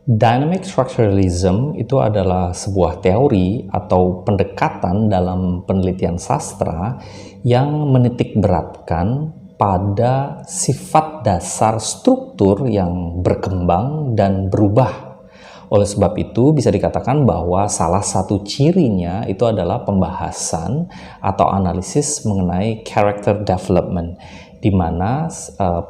Dynamic structuralism itu adalah sebuah teori atau pendekatan dalam penelitian sastra yang menitik beratkan pada sifat dasar struktur yang berkembang dan berubah. Oleh sebab itu bisa dikatakan bahwa salah satu cirinya itu adalah pembahasan atau analisis mengenai character development, di mana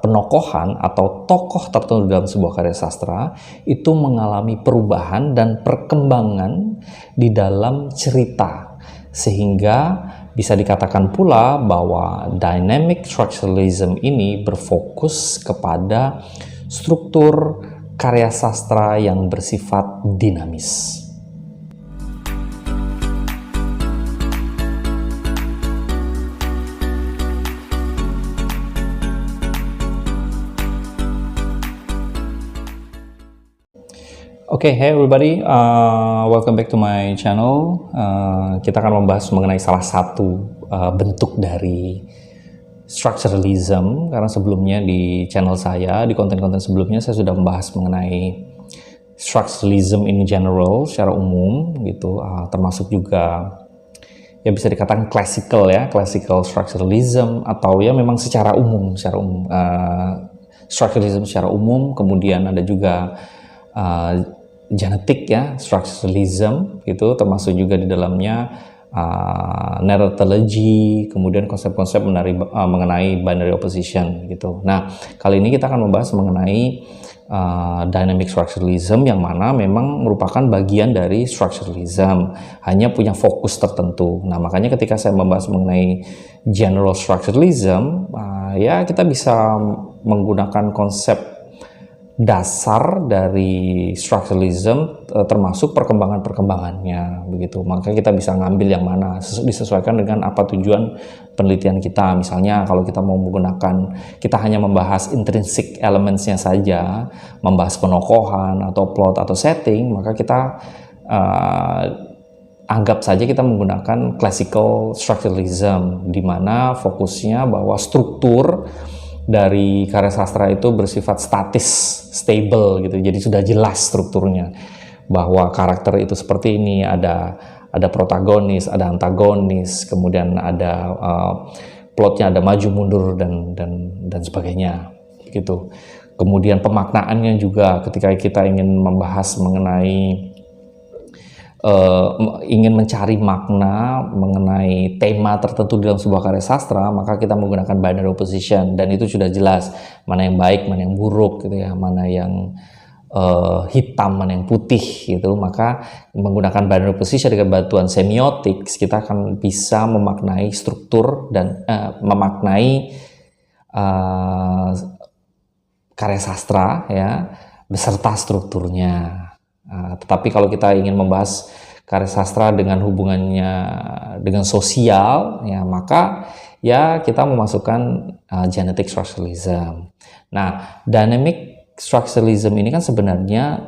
penokohan atau tokoh tertentu dalam sebuah karya sastra itu mengalami perubahan dan perkembangan di dalam cerita, sehingga bisa dikatakan pula bahwa dynamic structuralism ini berfokus kepada struktur karya sastra yang bersifat dinamis. Oke, hey everybody, welcome back to my channel. Kita akan membahas mengenai salah satu bentuk dari structuralism, karena sebelumnya di channel saya, di konten-konten sebelumnya saya sudah membahas mengenai structuralism in general, secara umum gitu, termasuk juga ya bisa dikatakan classical structuralism, atau ya memang secara umum, structuralism secara umum. Kemudian ada juga genetik structuralism gitu, termasuk juga di dalamnya narratology, kemudian konsep-konsep mengenai binary opposition gitu. Nah, kali ini kita akan membahas mengenai dynamic structuralism, yang mana memang merupakan bagian dari structuralism, hanya punya fokus tertentu. Nah, makanya ketika saya membahas mengenai general structuralism, ya kita bisa menggunakan konsep dasar dari structuralism, termasuk perkembangan-perkembangannya begitu. Maka kita bisa ngambil yang mana disesuaikan dengan apa tujuan penelitian kita. Misalnya kalau kita mau menggunakan, kita hanya membahas intrinsic elementsnya saja, membahas penokohan atau plot atau setting, maka kita anggap saja kita menggunakan classical structuralism, di mana fokusnya bahwa struktur dari karya sastra itu bersifat statis, stable gitu. Jadi sudah jelas strukturnya, bahwa karakter itu seperti ini, ada protagonis, ada antagonis, kemudian ada plotnya, ada maju mundur dan sebagainya gitu. Kemudian pemaknaannya juga, ketika kita ingin membahas mengenai ingin mencari makna mengenai tema tertentu dalam sebuah karya sastra, maka kita menggunakan binary opposition, dan itu sudah jelas mana yang baik, mana yang buruk gitu ya, mana yang hitam, mana yang putih gitu. Maka menggunakan binary opposition dengan bantuan semiotik, kita akan bisa memaknai struktur dan memaknai karya sastra ya beserta strukturnya. Tetapi kalau kita ingin membahas karya sastra dengan hubungannya dengan sosial, ya maka ya kita memasukkan genetic structuralism. Nah, dynamic structuralism ini kan sebenarnya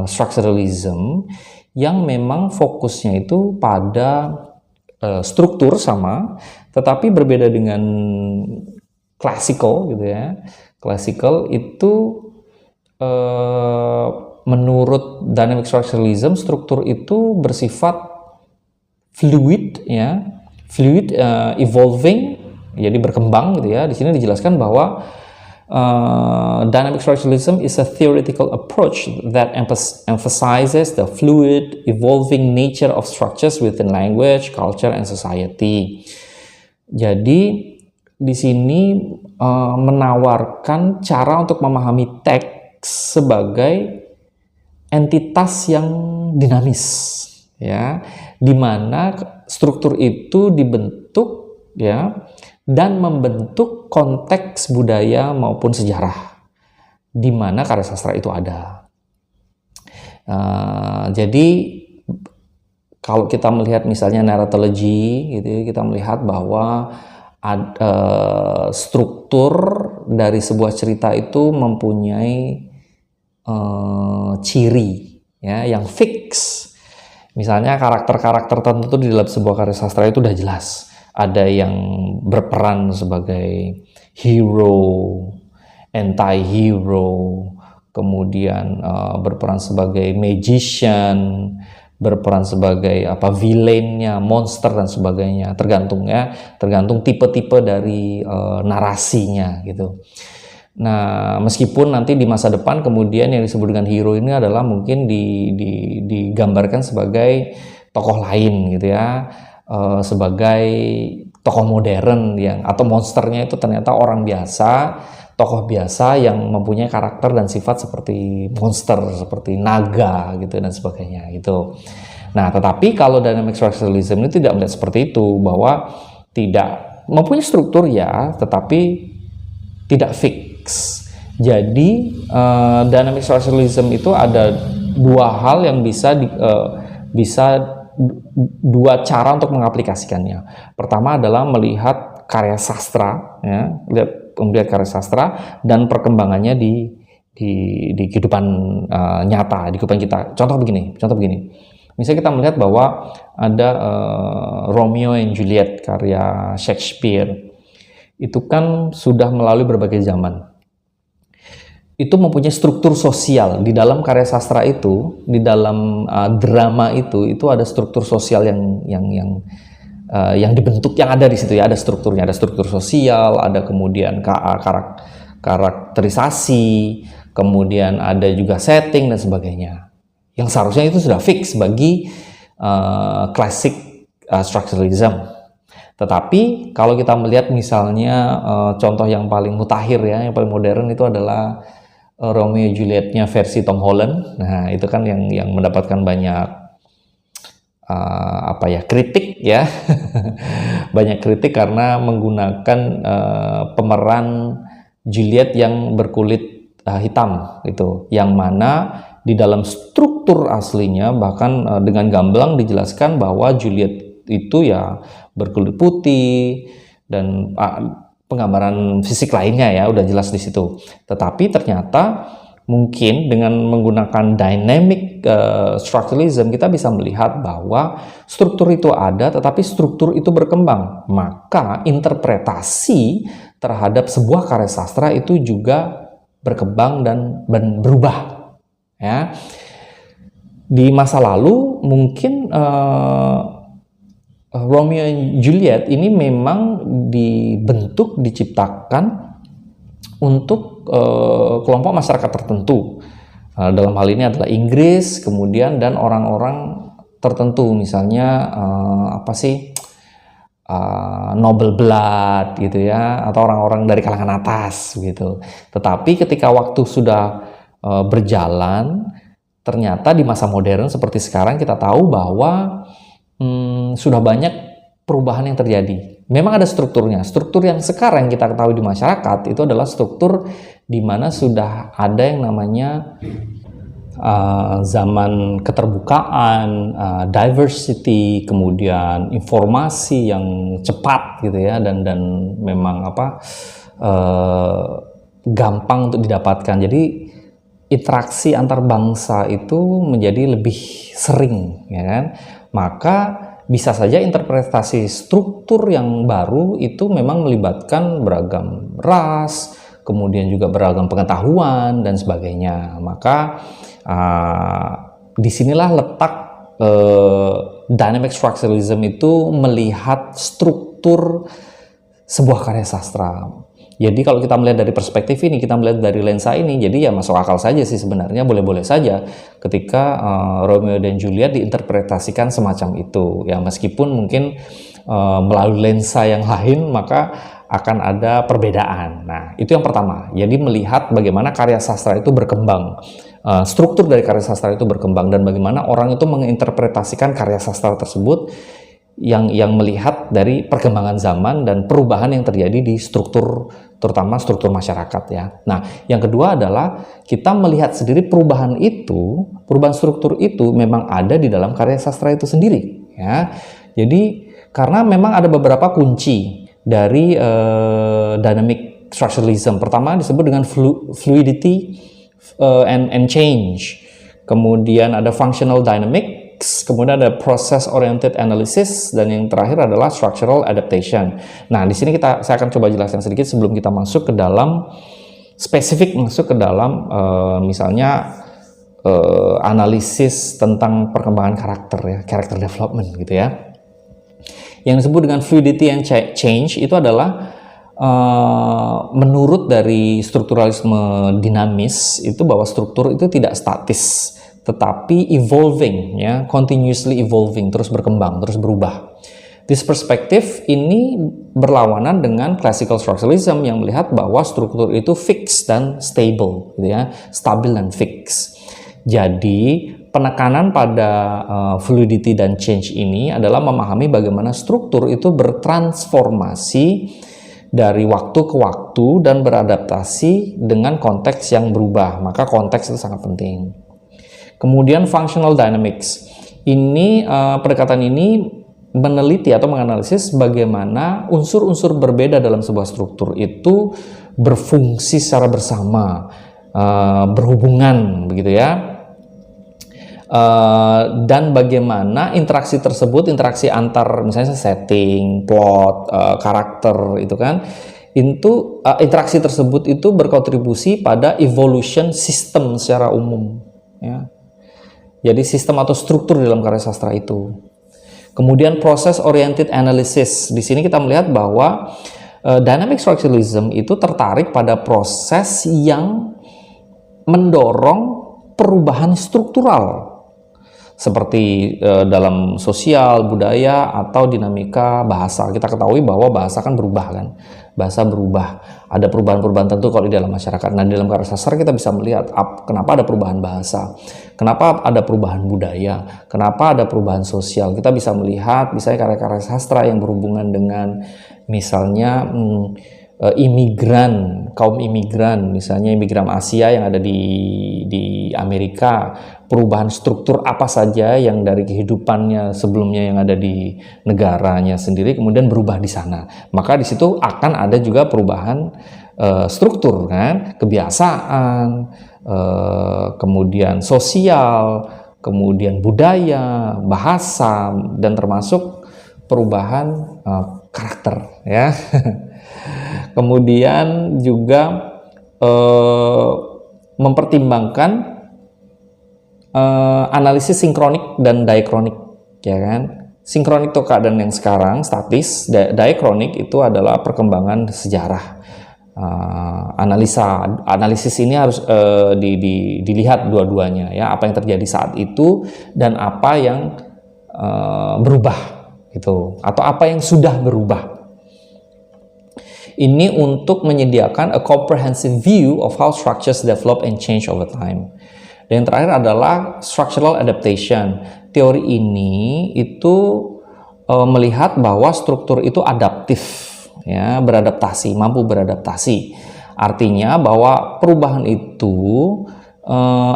structuralism yang memang fokusnya itu pada struktur sama, tetapi berbeda dengan classical gitu ya. Classical itu menurut dynamic structuralism, struktur itu bersifat fluid ya, evolving, jadi berkembang gitu ya. Di sini dijelaskan bahwa dynamic structuralism is a theoretical approach that emphasizes the fluid, evolving nature of structures within language, culture, and society. Jadi di sini menawarkan cara untuk memahami teks sebagai entitas yang dinamis ya, di mana struktur itu dibentuk ya dan membentuk konteks budaya maupun sejarah di mana karya sastra itu ada. Jadi kalau kita melihat misalnya narratology gitu, kita melihat bahwa struktur dari sebuah cerita itu mempunyai ciri ya yang fix. Misalnya karakter-karakter tertentu di dalam sebuah karya sastra itu udah jelas. Ada yang berperan sebagai hero, anti-hero, kemudian berperan sebagai magician, berperan sebagai villainnya, monster dan sebagainya, tergantung tipe-tipe dari narasinya gitu. Nah, meskipun nanti di masa depan kemudian yang disebut dengan hero ini adalah mungkin digambarkan sebagai tokoh lain gitu ya, sebagai tokoh modern atau monsternya itu ternyata orang biasa, tokoh biasa yang mempunyai karakter dan sifat seperti monster, seperti naga gitu dan sebagainya gitu. Nah, tetapi kalau dynamic structuralism ini tidak melihat seperti itu, bahwa tidak mempunyai struktur ya, tetapi tidak fix. Jadi dynamic structuralism itu ada dua hal yang bisa dua cara untuk mengaplikasikannya. Pertama adalah melihat karya sastra, ya, melihat karya sastra dan perkembangannya di kehidupan nyata, di kehidupan kita. Contoh begini. Misalnya kita melihat bahwa ada Romeo and Juliet karya Shakespeare. Itu kan sudah melalui berbagai zaman. Itu mempunyai struktur sosial di dalam karya sastra itu, di dalam drama itu ada struktur sosial yang dibentuk, yang ada di situ ya, ada strukturnya, ada struktur sosial, ada kemudian karakterisasi, kemudian ada juga setting dan sebagainya. Yang seharusnya itu sudah fix bagi classic structuralism. Tetapi kalau kita melihat misalnya contoh yang paling mutakhir ya, yang paling modern itu adalah Romeo Juliet-nya versi Tom Holland. Nah, itu kan yang mendapatkan banyak kritik ya. Banyak kritik karena menggunakan pemeran Juliet yang berkulit hitam gitu, yang mana di dalam struktur aslinya bahkan dengan gamblang dijelaskan bahwa Juliet itu ya berkulit putih dan penggambaran fisik lainnya ya udah jelas di situ. Tetapi ternyata mungkin dengan menggunakan dynamic structuralism kita bisa melihat bahwa struktur itu ada, tetapi struktur itu berkembang. Maka interpretasi terhadap sebuah karya sastra itu juga berkembang dan berubah. Ya. Di masa lalu mungkin Romeo and Juliet ini memang dibentuk, diciptakan untuk kelompok masyarakat tertentu. Dalam hal ini adalah Inggris, kemudian dan orang-orang tertentu, misalnya noble blood gitu ya, atau orang-orang dari kalangan atas gitu. Tetapi ketika waktu sudah berjalan, ternyata di masa modern seperti sekarang kita tahu bahwa sudah banyak perubahan yang terjadi. Memang ada strukturnya. Struktur yang sekarang kita ketahui di masyarakat itu adalah struktur di mana sudah ada yang namanya zaman keterbukaan, diversity, kemudian informasi yang cepat gitu ya, dan memang gampang untuk didapatkan. Jadi interaksi antar bangsa itu menjadi lebih sering, ya kan? Maka bisa saja interpretasi struktur yang baru itu memang melibatkan beragam ras, kemudian juga beragam pengetahuan dan sebagainya. Maka disinilah letak dynamic structuralism itu melihat struktur sebuah karya sastra. Jadi kalau kita melihat dari perspektif ini, kita melihat dari lensa ini, jadi ya masuk akal saja sih sebenarnya, boleh-boleh saja ketika Romeo dan Juliet diinterpretasikan semacam itu. Ya meskipun mungkin melalui lensa yang lain maka akan ada perbedaan. Nah itu yang pertama, jadi melihat bagaimana karya sastra itu berkembang, struktur dari karya sastra itu berkembang, dan bagaimana orang itu menginterpretasikan karya sastra tersebut yang melihat dari perkembangan zaman dan perubahan yang terjadi di struktur, terutama struktur masyarakat ya. Nah, yang kedua adalah kita melihat sendiri perubahan struktur itu memang ada di dalam karya sastra itu sendiri ya. Jadi karena memang ada beberapa kunci dari dynamic structuralism. Pertama disebut dengan fluidity and change. Kemudian ada functional dynamic, kemudian ada process oriented analysis, dan yang terakhir adalah structural adaptation. Nah, di sini saya akan coba jelaskan sedikit sebelum kita masuk ke dalam spesifik masuk ke dalam misalnya analisis tentang perkembangan karakter ya, character development gitu ya. Yang disebut dengan fluidity and change itu adalah menurut dari strukturalisme dinamis itu bahwa struktur itu tidak statis tetapi evolving ya, continuously evolving, terus berkembang, terus berubah. This perspektif ini berlawanan dengan classical structuralism yang melihat bahwa struktur itu fix dan stable, gitu ya, stabil dan fix. Jadi penekanan pada fluidity dan change ini adalah memahami bagaimana struktur itu bertransformasi dari waktu ke waktu dan beradaptasi dengan konteks yang berubah. Maka konteks itu sangat penting. Kemudian functional dynamics. Ini pendekatan ini meneliti atau menganalisis bagaimana unsur-unsur berbeda dalam sebuah struktur itu berfungsi secara bersama, berhubungan begitu ya, dan bagaimana interaksi tersebut, interaksi antar misalnya setting, plot, karakter itu kan, itu interaksi tersebut itu berkontribusi pada evolution sistem secara umum ya. Jadi sistem atau struktur dalam karya sastra itu. Kemudian proses oriented analysis. Di sini kita melihat bahwa dynamic structuralism itu tertarik pada proses yang mendorong perubahan struktural seperti dalam sosial, budaya, atau dinamika bahasa. Kita ketahui bahwa bahasa kan berubah kan. Bahasa berubah. Ada perubahan-perubahan tentu kalau di dalam masyarakat. Nah, di dalam karya sastra kita bisa melihat kenapa ada perubahan bahasa, kenapa ada perubahan budaya, kenapa ada perubahan sosial. Kita bisa melihat misalnya karya-karya sastra yang berhubungan dengan misalnya imigran, kaum imigran, misalnya imigran Asia yang ada di Amerika, perubahan struktur apa saja yang dari kehidupannya sebelumnya yang ada di negaranya sendiri kemudian berubah di sana. Maka di situ akan ada juga perubahan struktur kan, kebiasaan, kemudian sosial, kemudian budaya, bahasa, dan termasuk perubahan karakter ya. Kemudian juga mempertimbangkan analisis sinkronik dan diakronik ya kan. Sinkronik itu keadaan yang sekarang statis, diakronik itu adalah perkembangan sejarah. Analisis ini harus dilihat dua-duanya ya, apa yang terjadi saat itu dan apa yang berubah gitu, atau apa yang sudah berubah. Ini untuk menyediakan a comprehensive view of how structures develop and change over time. Dan yang terakhir adalah structural adaptation. Teori ini itu melihat bahwa struktur itu adaptif, ya, beradaptasi, mampu beradaptasi. Artinya bahwa perubahan itu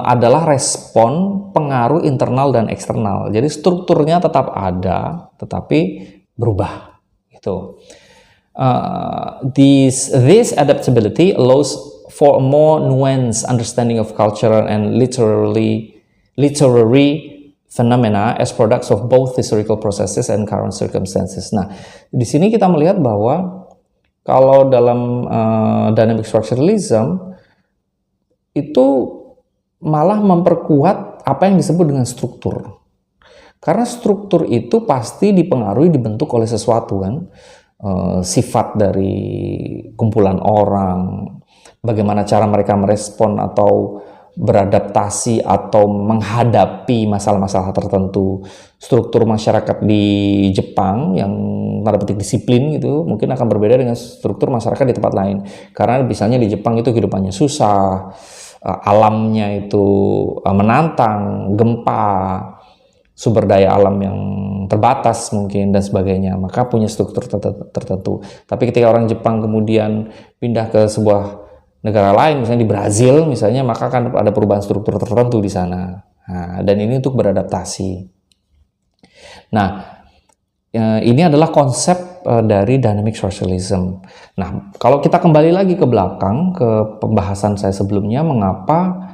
adalah respon pengaruh internal dan eksternal. Jadi strukturnya tetap ada, tetapi berubah. Gitu. This adaptability allows for a more nuanced understanding of cultural and literary phenomena as products of both historical processes and current circumstances. Nah, di sini kita melihat bahwa kalau dalam dynamic structuralism itu malah memperkuat apa yang disebut dengan struktur. Karena struktur itu pasti dipengaruhi, dibentuk oleh sesuatu kan. Sifat dari kumpulan orang, bagaimana cara mereka merespon atau beradaptasi atau menghadapi masalah-masalah tertentu. Struktur masyarakat di Jepang yang tanda petik disiplin gitu mungkin akan berbeda dengan struktur masyarakat di tempat lain. Karena misalnya di Jepang itu kehidupannya susah, alamnya itu menantang, gempa, sumber daya alam yang terbatas mungkin dan sebagainya, maka punya struktur tertentu. Tapi ketika orang Jepang kemudian pindah ke sebuah negara lain, misalnya di Brazil misalnya, maka akan ada perubahan struktur tertentu di sana. Nah, dan ini untuk beradaptasi. Nah, ini adalah konsep dari dynamic structuralism. Nah, kalau kita kembali lagi ke belakang ke pembahasan saya sebelumnya, mengapa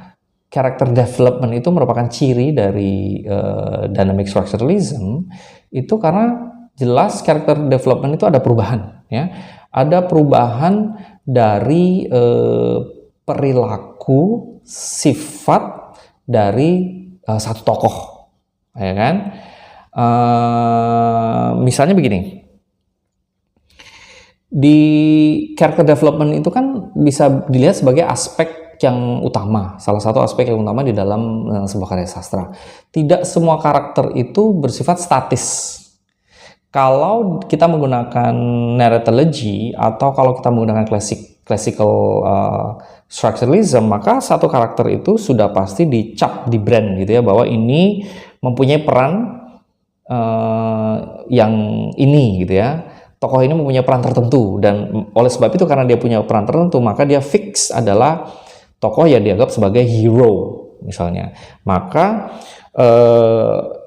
character development itu merupakan ciri dari dynamic structuralism, itu karena jelas character development itu ada perubahan ya, ada perubahan dari perilaku, sifat dari satu tokoh, ya kan? Misalnya begini, di character development itu kan bisa dilihat sebagai aspek yang utama, salah satu aspek yang utama di dalam sebuah karya sastra. Tidak semua karakter itu bersifat statis. Kalau kita menggunakan narratology atau kalau kita menggunakan classical structuralism, maka satu karakter itu sudah pasti dicap, di brand gitu ya, bahwa ini mempunyai peran yang ini gitu ya. Tokoh ini mempunyai peran tertentu, dan oleh sebab itu karena dia punya peran tertentu, maka dia fix adalah tokoh yang dianggap sebagai hero misalnya. Maka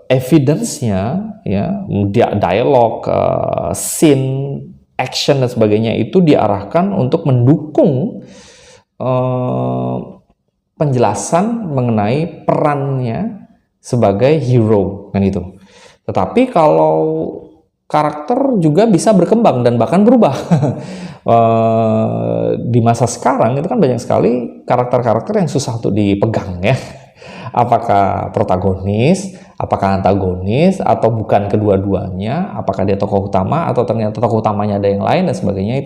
evidence-nya ya, dialog, scene, action dan sebagainya itu diarahkan untuk mendukung penjelasan mengenai perannya sebagai hero kan itu. Tetapi kalau karakter juga bisa berkembang dan bahkan berubah. Di masa sekarang itu kan banyak sekali karakter-karakter yang susah untuk dipegang ya. Apakah protagonis, apakah antagonis, atau bukan kedua-duanya, apakah dia tokoh utama atau ternyata tokoh utamanya ada yang lain dan sebagainya,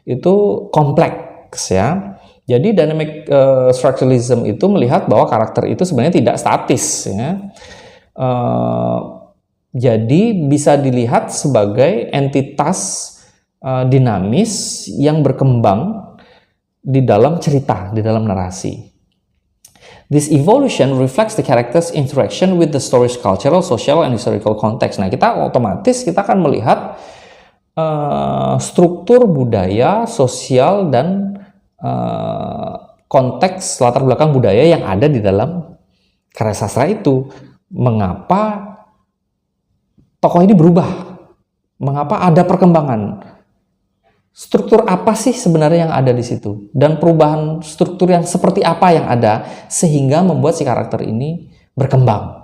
itu kompleks ya. Jadi dynamic structuralism itu melihat bahwa karakter itu sebenarnya tidak statis ya. Jadi bisa dilihat sebagai entitas dinamis yang berkembang di dalam cerita, di dalam narasi. This evolution reflects the character's interaction with the story's cultural, social, and historical context. Nah, kita akan melihat struktur budaya, sosial, dan konteks latar belakang budaya yang ada di dalam karya sastra itu. Mengapa tokoh ini berubah? Mengapa ada perkembangan? Struktur apa sih sebenarnya yang ada di situ? Dan perubahan struktur yang seperti apa yang ada sehingga membuat si karakter ini berkembang?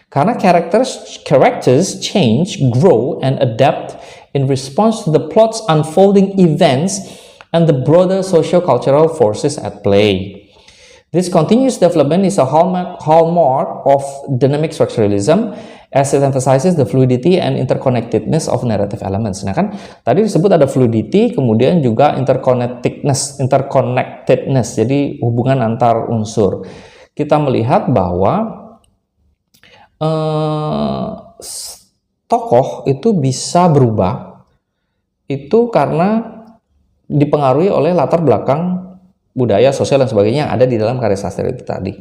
Karena characters change, grow, and adapt in response to the plot's unfolding events and the broader socio-cultural forces at play. This continuous development is a hallmark of dynamic structuralism, as it emphasizes the fluidity and interconnectedness of narrative elements. Nah kan tadi disebut ada fluidity, kemudian juga interconnectedness, jadi hubungan antar unsur. Kita melihat bahwa tokoh itu bisa berubah itu karena dipengaruhi oleh latar belakang budaya, sosial, dan sebagainya yang ada di dalam karya sastra itu tadi.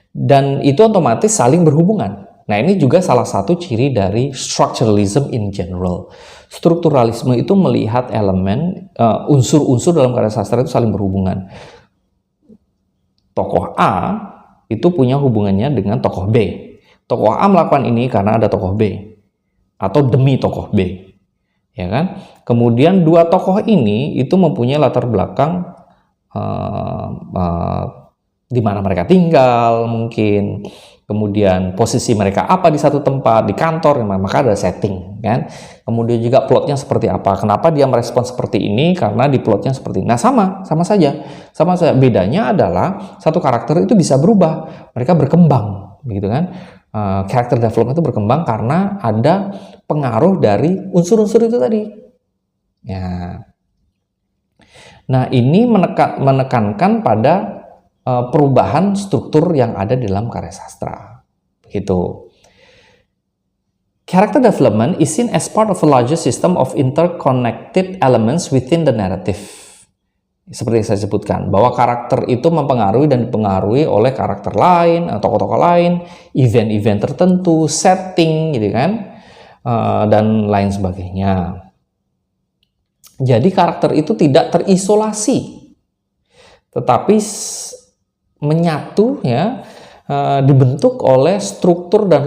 Dan itu otomatis saling berhubungan. Nah, ini juga salah satu ciri dari structuralism in general. Strukturalisme itu melihat elemen, unsur-unsur dalam karya sastra itu saling berhubungan. Tokoh A itu punya hubungannya dengan tokoh B. Tokoh A melakukan ini karena ada tokoh B. Atau demi tokoh B. Ya kan? Kemudian dua tokoh ini itu mempunyai latar belakang di mana mereka tinggal mungkin, kemudian posisi mereka apa di satu tempat, di kantor, maka ada setting kan. Kemudian juga plotnya seperti apa, kenapa dia merespon seperti ini, karena di plotnya seperti ini. Nah sama saja. Bedanya adalah satu karakter itu bisa berubah, mereka berkembang begitu kan. Character development itu berkembang karena ada pengaruh dari unsur-unsur itu tadi ya. Nah ini menekankan pada perubahan struktur yang ada di dalam karya sastra. Begitu. Character development is seen as part of a larger system of interconnected elements within the narrative. Seperti yang saya sebutkan, bahwa karakter itu mempengaruhi dan dipengaruhi oleh karakter lain, tokoh-tokoh lain, event-event tertentu, setting, gitu kan, dan lain sebagainya. Jadi karakter itu tidak terisolasi, tetapi menyatu ya, dibentuk oleh struktur dan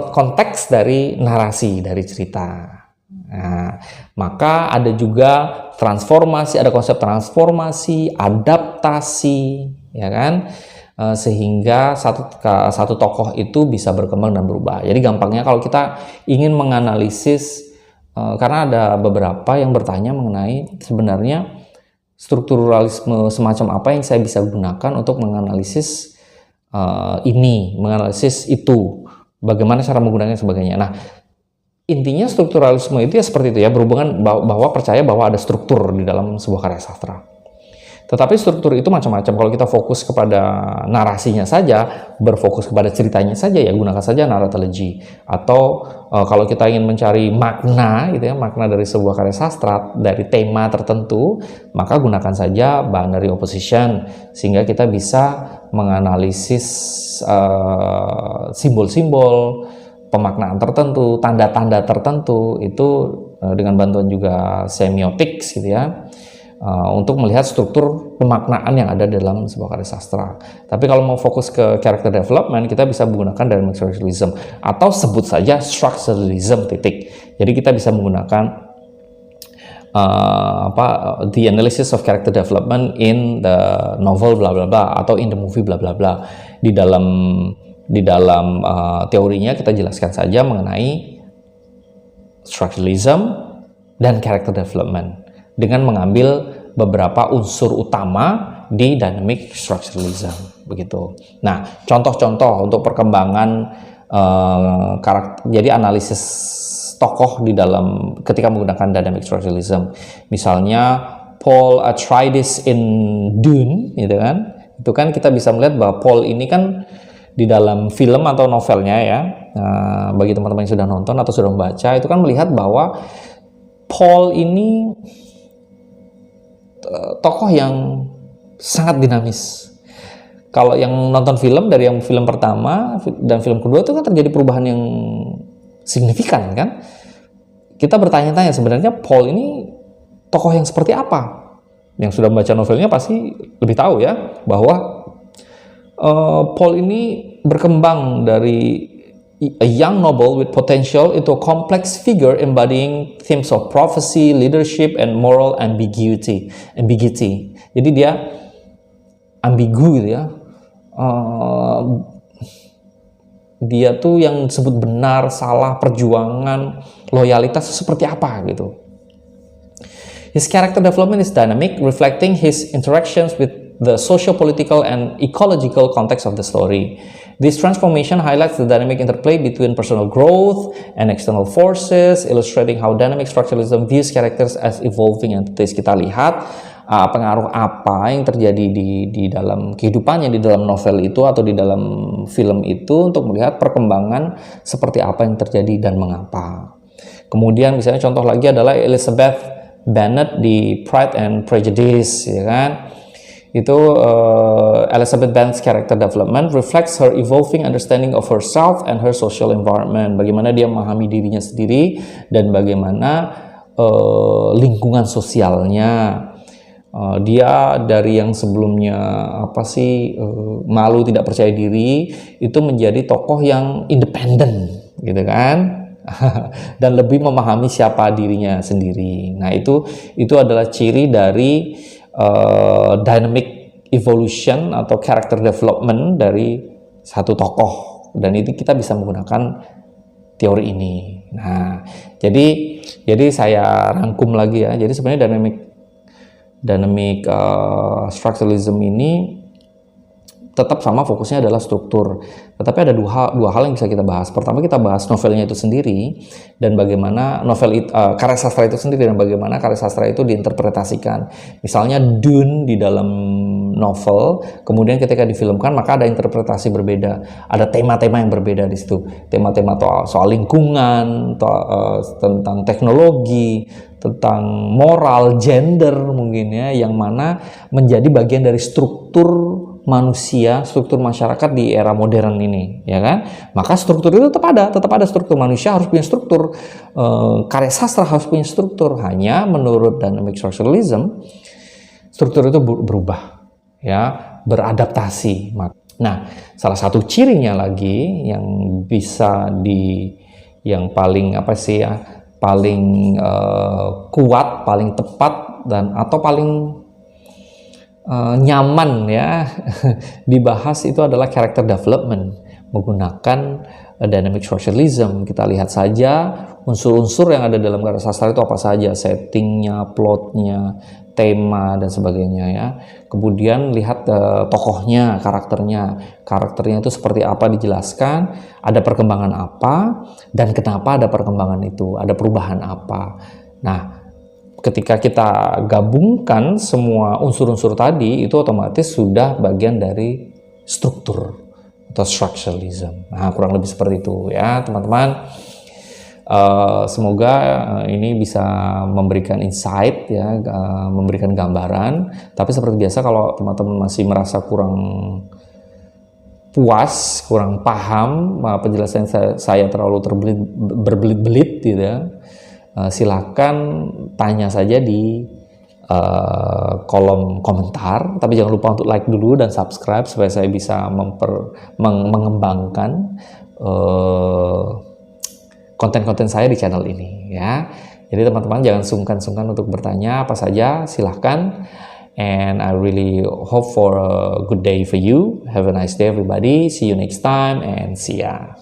konteks dari narasi, dari cerita. Nah, maka ada juga transformasi, ada konsep transformasi, adaptasi, ya kan, sehingga satu tokoh itu bisa berkembang dan berubah. Jadi gampangnya kalau kita ingin menganalisis, karena ada beberapa yang bertanya mengenai sebenarnya strukturalisme semacam apa yang saya bisa gunakan untuk menganalisis menganalisis itu, bagaimana cara menggunakannya sebagainya. Nah, intinya strukturalisme itu ya seperti itu ya, berhubungan bahwa percaya bahwa ada struktur di dalam sebuah karya sastra. Tetapi struktur itu macam-macam. Kalau kita fokus kepada narasinya saja, berfokus kepada ceritanya saja, ya gunakan saja narratology. Atau kalau kita ingin mencari makna, gitu ya, makna dari sebuah karya sastra, dari tema tertentu, maka gunakan saja binary opposition, sehingga kita bisa menganalisis simbol-simbol, pemaknaan tertentu, tanda-tanda tertentu, itu dengan bantuan juga semiotik, gitu ya. Untuk melihat struktur pemaknaan yang ada dalam sebuah karya sastra. Tapi kalau mau fokus ke character development, kita bisa menggunakan dynamic structuralism atau sebut saja structuralism titik. Jadi kita bisa menggunakan the analysis of character development in the novel bla bla bla atau in the movie bla bla bla. Di dalam teorinya kita jelaskan saja mengenai structuralism dan character development dengan mengambil beberapa unsur utama di dynamic structuralism, begitu. Nah, contoh-contoh untuk perkembangan karakter, jadi analisis tokoh di dalam ketika menggunakan dynamic structuralism. Misalnya Paul Atreides in Dune, gitu kan? Itu kan kita bisa melihat bahwa Paul ini kan di dalam film atau novelnya ya. Bagi teman-teman yang sudah nonton atau sudah membaca, itu kan melihat bahwa Paul ini tokoh yang sangat dinamis. Kalau yang nonton film, dari yang film pertama dan film kedua itu kan terjadi perubahan yang signifikan kan. Kita bertanya-tanya sebenarnya Paul ini tokoh yang seperti apa. Yang sudah membaca novelnya pasti lebih tahu ya, bahwa Paul ini berkembang dari a young noble with potential into a complex figure embodying themes of prophecy, leadership, and moral ambiguity. Jadi dia ambigu gitu ya. Dia tuh yang disebut benar, salah, perjuangan, loyalitas seperti apa gitu. His character development is dynamic, reflecting his interactions with the socio-political and ecological context of the story. This transformation highlights the dynamic interplay between personal growth and external forces, illustrating how dynamic structuralism views characters as evolving entities. Kita lihat pengaruh apa yang terjadi di dalam kehidupannya, di dalam novel itu atau di dalam film itu, untuk melihat perkembangan seperti apa yang terjadi dan mengapa. Kemudian misalnya contoh lagi adalah Elizabeth Bennet di Pride and Prejudice, ya kan? Itu Elizabeth Bennet's character development reflects her evolving understanding of herself and her social environment. Bagaimana dia memahami dirinya sendiri dan bagaimana lingkungan sosialnya. Dia dari yang sebelumnya malu, tidak percaya diri, itu menjadi tokoh yang independen, gitu kan? Dan lebih memahami siapa dirinya sendiri. Nah, itu adalah ciri dari dynamic evolution atau character development dari satu tokoh, dan itu kita bisa menggunakan teori ini. Nah, jadi saya rangkum lagi ya. Jadi sebenarnya dynamic structuralism ini tetap sama, fokusnya adalah struktur. Tetapi ada dua hal yang bisa kita bahas. Pertama, kita bahas novelnya itu sendiri dan bagaimana karya sastra itu sendiri dan bagaimana karya sastra itu diinterpretasikan. Misalnya Dune di dalam novel, kemudian ketika difilmkan maka ada interpretasi berbeda. Ada tema-tema yang berbeda di situ. Tema-tema soal lingkungan, tentang teknologi, tentang moral, gender mungkin ya, yang mana menjadi bagian dari struktur manusia, struktur masyarakat di era modern ini, ya kan? Maka struktur itu tetap ada struktur. Manusia harus punya struktur, karya sastra harus punya struktur. Hanya menurut dynamic structuralism, struktur itu berubah, ya, beradaptasi. Nah, salah satu cirinya lagi yang bisa yang paling paling kuat, paling tepat dan atau paling nyaman ya dibahas itu adalah character development menggunakan dynamic structuralism. Kita lihat saja unsur-unsur yang ada dalam karya sastra itu apa saja, settingnya, plotnya, tema dan sebagainya ya. Kemudian lihat tokohnya, karakternya itu seperti apa dijelaskan, ada perkembangan apa, dan kenapa ada perkembangan itu, ada perubahan apa. Nah, ketika kita gabungkan semua unsur-unsur tadi, itu otomatis sudah bagian dari struktur atau structuralism. Nah, kurang lebih seperti itu ya, teman-teman. Semoga ini bisa memberikan insight ya, memberikan gambaran. Tapi seperti biasa, kalau teman-teman masih merasa kurang puas, kurang paham, penjelasan saya terlalu berbelit-belit gitu ya, silakan tanya saja di kolom komentar. Tapi jangan lupa untuk like dulu dan subscribe supaya saya bisa mengembangkan konten-konten saya di channel ini ya. Jadi teman-teman jangan sungkan-sungkan untuk bertanya apa saja, silahkan. And I really hope for a good day for you. Have a nice day everybody. See you next time and see ya.